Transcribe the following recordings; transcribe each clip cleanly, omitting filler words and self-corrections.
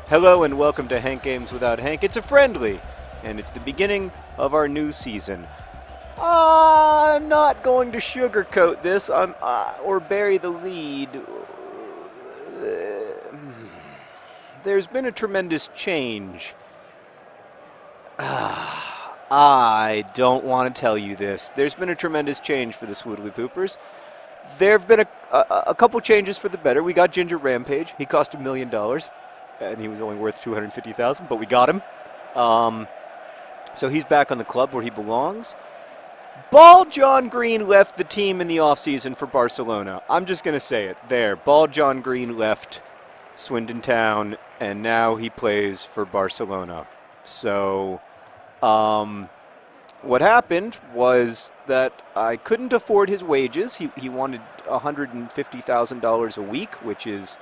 Hello and welcome to Hank Games Without Hank. It's a friendly, and it's the beginning of our new season. I'm not going to sugarcoat this or bury the lead. There's been a tremendous change. I don't want to tell you this. There's been a tremendous change for the Swoodilypoopers. There have been a couple changes for the better. We got Ginger Rampage. He cost $1 million. And he was only worth $250,000, but we got him. So he's back on the club where he belongs. Bald John Green left the team in the offseason for Barcelona. I'm just going to say it. There. Bald John Green left Swindon Town, and now he plays for Barcelona. So what happened was that I couldn't afford his wages. He wanted $150,000 a week, which is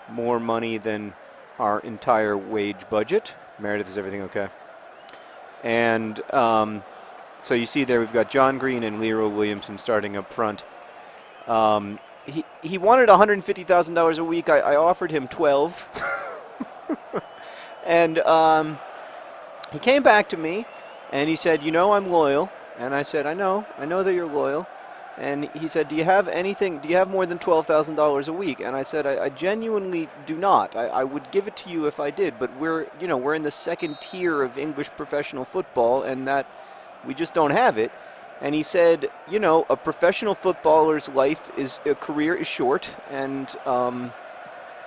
more money than our entire wage budget. Meredith, is everything okay? And so you see there we've got John Green and Leroy Williamson starting up front. He wanted $150,000 a week. I offered him 12. And he came back to me and he said, you know, I'm loyal. And I said, I know that you're loyal. And he said, do you have more than $12,000 a week? And I said, I genuinely do not. I would give it to you if I did, but we're in the second tier of English professional football, and that we just don't have it. And he said, a professional footballer's career is short, and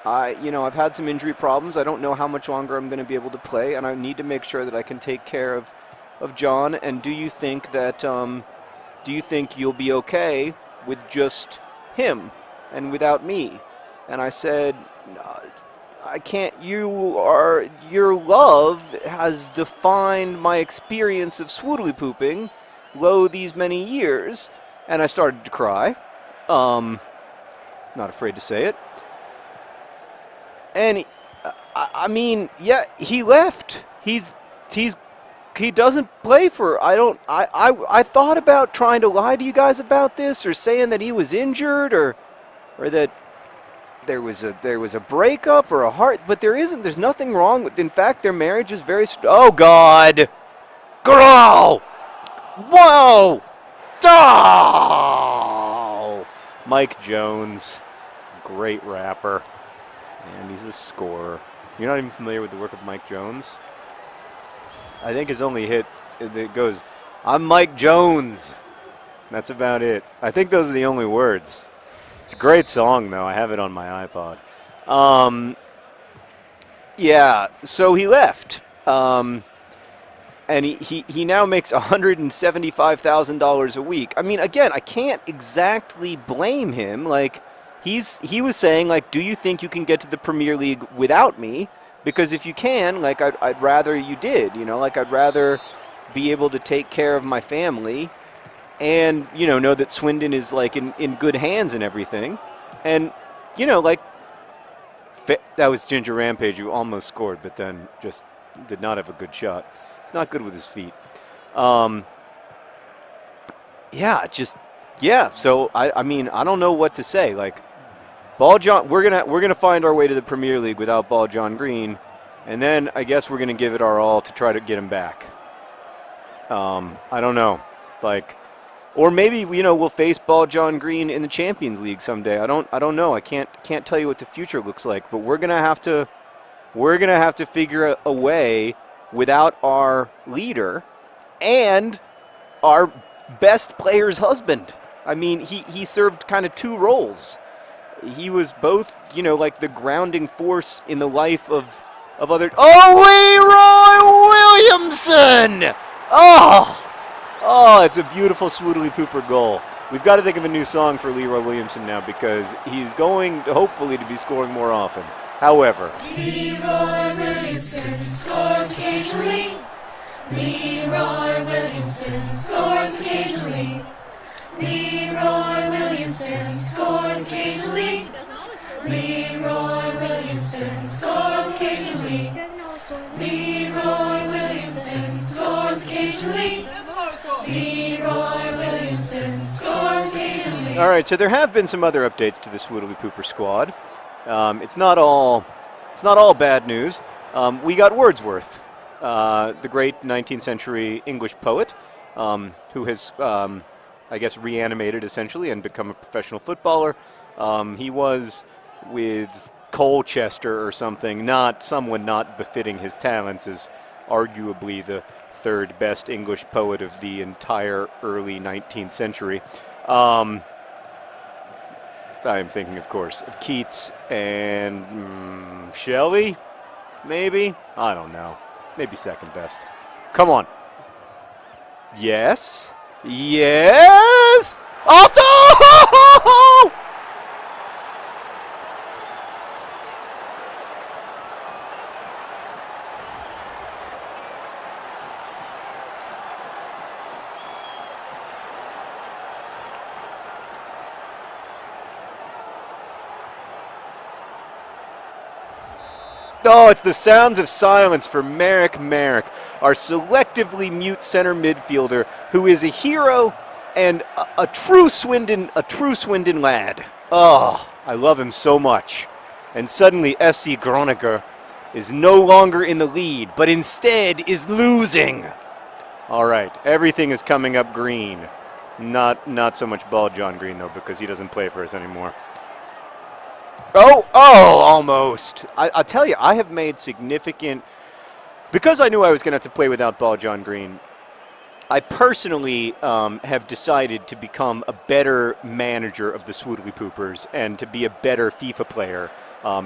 I've had some injury problems. I don't know how much longer I'm going to be able to play, and I need to make sure that I can take care of John. And do you think that do you think you'll be okay with just him and without me? And I said, no, I can't. Your love has defined my experience of swoodily-pooping these many years. And I started to cry. Not afraid to say it. And he left. He doesn't play for. I thought about trying to lie to you guys about this, or saying that he was injured, or that there was a breakup or a heart, but there isn't. There's nothing wrong with. In fact, their marriage is very. Oh God! Girl! Whoa! Oh! Mike Jones, great rapper, and he's a scorer. You're not even familiar with the work of Mike Jones? I think his only hit, it goes, I'm Mike Jones. That's about it. I think those are the only words. It's a great song, though. I have it on my iPod. Yeah, so he left. And he now makes $175,000 a week. I mean, again, I can't exactly blame him. Like, he was saying, like, do you think you can get to the Premier League without me? Because if you can, like, I'd rather you did, like, I'd rather be able to take care of my family and, know that Swindon is, like, in good hands and everything. And, like, that was Ginger Rampage, who almost scored, but then just did not have a good shot. He's not good with his feet. So I mean, I don't know what to say. Like, we're gonna find our way to the Premier League without Bald John Green, and then I guess we're gonna give it our all to try to get him back. I don't know, like, or maybe we'll face Bald John Green in the Champions League someday. I don't know. I can't tell you what the future looks like, but we're gonna have to figure a way without our leader and our best player's husband. I mean, he served kind of two roles. He was both, like the grounding force in the life of other. Oh, Leroy Williamson! Oh, it's a beautiful Swoodilypooper goal. We've got to think of a new song for Leroy Williamson now, because he's going hopefully to be scoring more often. However, Leroy Williamson scores occasionally. Leroy Williamson scores occasionally. Leroy Williamson scores occasionally. Leroy Williamson scores occasionally. Leroy Williamson scores occasionally. Leroy Williamson scores occasionally. All right, so there have been some other updates to the Swoodilypooper squad. It's not all bad news. we got Wordsworth, the great 19th century English poet, who has, I guess, reanimated essentially and become a professional footballer. He was with Colchester or something, someone not befitting his talents, is arguably the third best English poet of the entire early 19th century. I am thinking, of course, of Keats and Shelley, maybe? I don't know. Maybe second best. Come on. Yes. Yes! Off the... Oh, it's the sounds of silence for Merrick, our selectively mute center midfielder, who is a hero and a true Swindon lad. Oh, I love him so much. And suddenly SC Groninger is no longer in the lead, but instead is losing. All right, everything is coming up green. Not so much Ball John Green, though, because he doesn't play for us anymore. Oh, almost. I'll tell you, I have made significant... Because I knew I was going to have to play without Ball John Green, I personally have decided to become a better manager of the Swoodilypoopers and to be a better FIFA player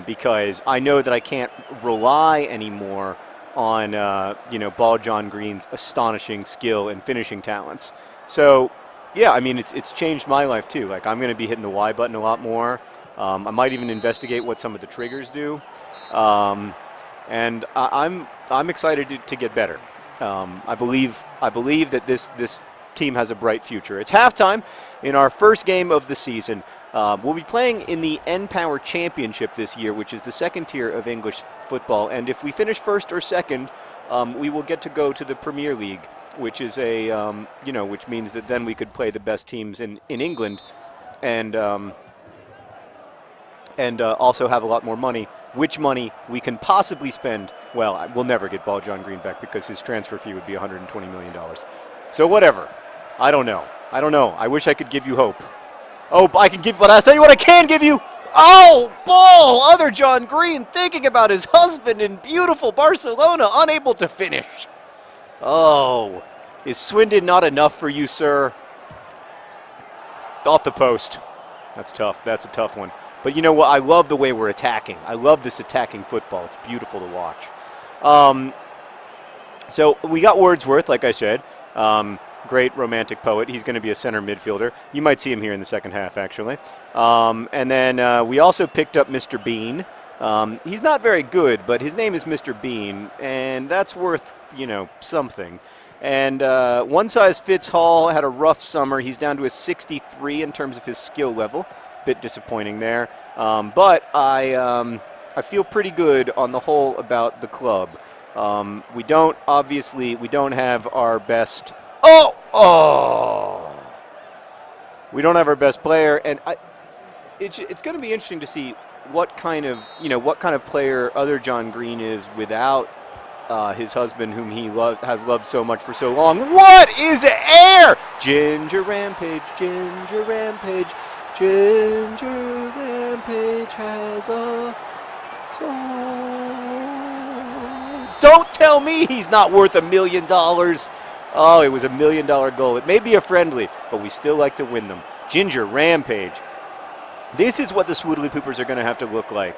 because I know that I can't rely anymore on, Ball John Green's astonishing skill and finishing talents. So, yeah, I mean, it's changed my life, too. Like, I'm going to be hitting the Y button a lot more. I might even investigate what some of the triggers do, and I'm excited to get better. I believe that this team has a bright future. It's halftime in our first game of the season. We'll be playing in the N-Power Championship this year, which is the second tier of English football. And if we finish first or second, we will get to go to the Premier League, which is which means that then we could play the best teams in England, and also have a lot more money, which money we can possibly spend. Well, we'll never get Ball John Green back because his transfer fee would be $120 million. So whatever. I don't know. I wish I could give you hope. Oh, but I'll tell you what I can give you. Oh, Ball! Other John Green thinking about his husband in beautiful Barcelona, unable to finish. Oh, is Swindon not enough for you, sir? Off the post. That's tough. That's a tough one. But you know what? I love the way we're attacking. I love this attacking football. It's beautiful to watch. So we got Wordsworth, like I said. Great romantic poet. He's going to be a center midfielder. You might see him here in the second half, actually. And then we also picked up Mr. Bean. He's not very good, but his name is Mr. Bean, and that's worth, something. And one size fits all. Had a rough summer. He's down to a 63 in terms of his skill level. Bit disappointing there, but I feel pretty good on the whole about the club. We don't have our best. We don't have our best player, and it's going to be interesting to see what kind of player other John Green is without his husband, whom he has loved so much for so long. What is air? Ginger Rampage, Ginger Rampage. Ginger Rampage has a song. Don't tell me he's not worth $1 million. Oh, it was $1 million goal. It may be a friendly, but we still like to win them. Ginger Rampage. This is what the Swoodilypoopers are going to have to look like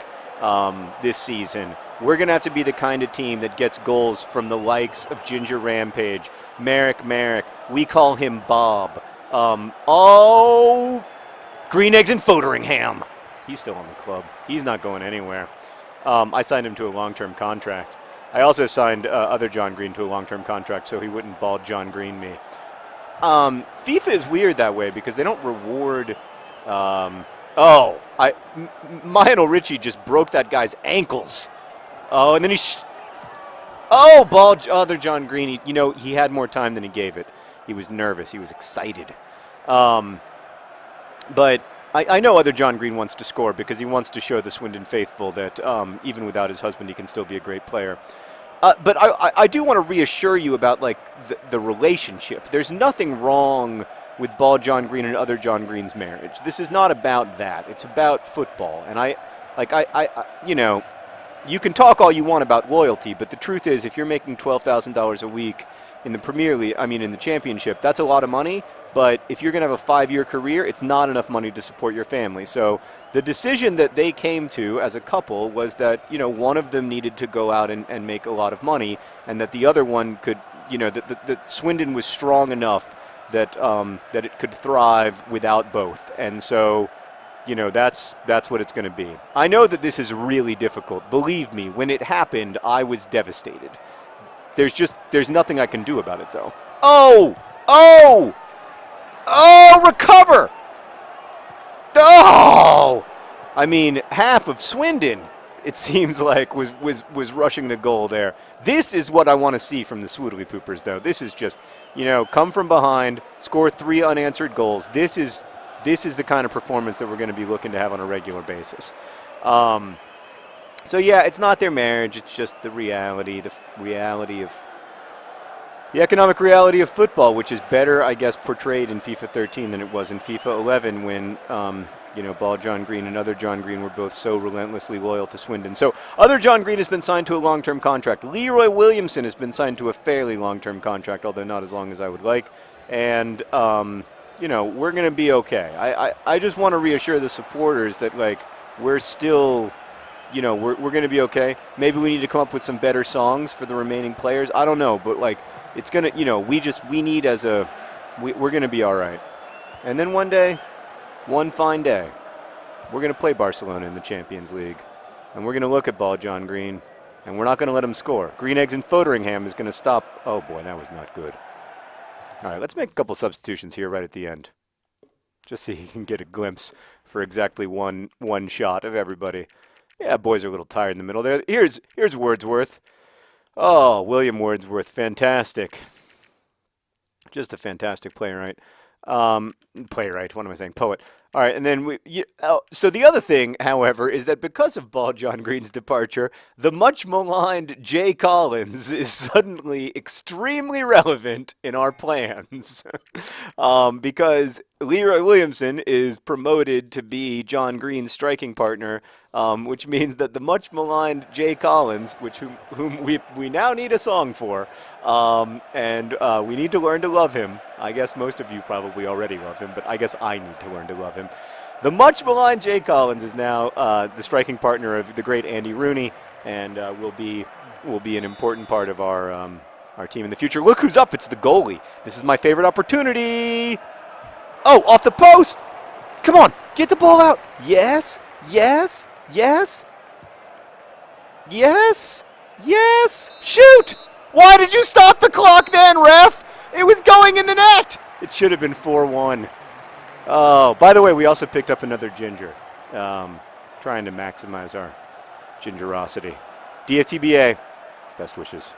this season. We're going to have to be the kind of team that gets goals from the likes of Ginger Rampage, Merrick. We call him Bob. Green Eggs and Foderingham. He's still on the club. He's not going anywhere. I signed him to a long-term contract. I also signed other John Green to a long-term contract so he wouldn't Ball John Green me. FIFA is weird that way because they don't reward... Lionel Richie just broke that guy's ankles. Oh, and then other John Green. He had more time than he gave it. He was nervous. He was excited. But I know other John Green wants to score because he wants to show the Swindon faithful that even without his husband, he can still be a great player. But I do want to reassure you about like the relationship. There's nothing wrong with Ball John Green and other John Green's marriage. This is not about that. It's about football. And I you know, you can talk all you want about loyalty, but the truth is, if you're making $12,000 a week in the Premier League, I mean in the Championship, that's a lot of money. But if you're going to have a 5-year career, it's not enough money to support your family. So the decision that they came to as a couple was that, you know, one of them needed to go out and make a lot of money, and that the other one could, you know, that Swindon was strong enough that that it could thrive without both. And so, you know, that's what it's going to be. I know that this is really difficult. Believe me, when it happened, I was devastated. There's nothing I can do about it, though. Oh, recover! Oh! I mean, half of Swindon, it seems like, was rushing the goal there. This is what I want to see from the Swoodilypoopers, though. This is just, you know, come from behind, score 3 unanswered goals. This is the kind of performance that we're going to be looking to have on a regular basis. So yeah, it's not their marriage. It's just the economic reality of football, which is better, I guess, portrayed in FIFA 13 than it was in FIFA 11 when, you know, Ball John Green and other John Green were both so relentlessly loyal to Swindon. So other John Green has been signed to a long-term contract. Leroy Williamson has been signed to a fairly long-term contract, although not as long as I would like. And, you know, we're going to be okay. I just want to reassure the supporters that, like, we're still, you know, we're going to be okay. Maybe we need to come up with some better songs for the remaining players. I don't know, but, like, it's going to, you know, we're going to be all right. And then one fine day, we're going to play Barcelona in the Champions League. And we're going to look at Ball John Green, and we're not going to let him score. Green Eggs and Fotheringham is going to stop. Oh, boy, that was not good. All right, let's make a couple substitutions here right at the end, just so you can get a glimpse for exactly one shot of everybody. Yeah, boys are a little tired in the middle there. Here's Wordsworth. Oh, William Wordsworth, fantastic. Just a fantastic playwright. Playwright, what am I saying? Poet. All right, and then so the other thing, however, is that because of Ball John Green's departure, the much maligned Jay Collins is suddenly extremely relevant in our plans. Because Leroy Williamson is promoted to be John Green's striking partner, which means that the much maligned Jay Collins, whom we now need a song for, and we need to learn to love him. I guess most of you probably already love him, but I guess I need to learn to love him. The much maligned Jay Collins is now the striking partner of the great Andy Rooney, and will be an important part of our team in the future. Look who's up! It's the goalie. This is my favorite opportunity. Oh, off the post! Come on, get the ball out. Yes, yes, yes, yes, yes. Shoot! Why did you stop the clock then, ref? It was going in the net. It should have been 4-1. Oh, by the way, we also picked up another ginger. Trying to maximize our gingerosity. DFTBA, best wishes.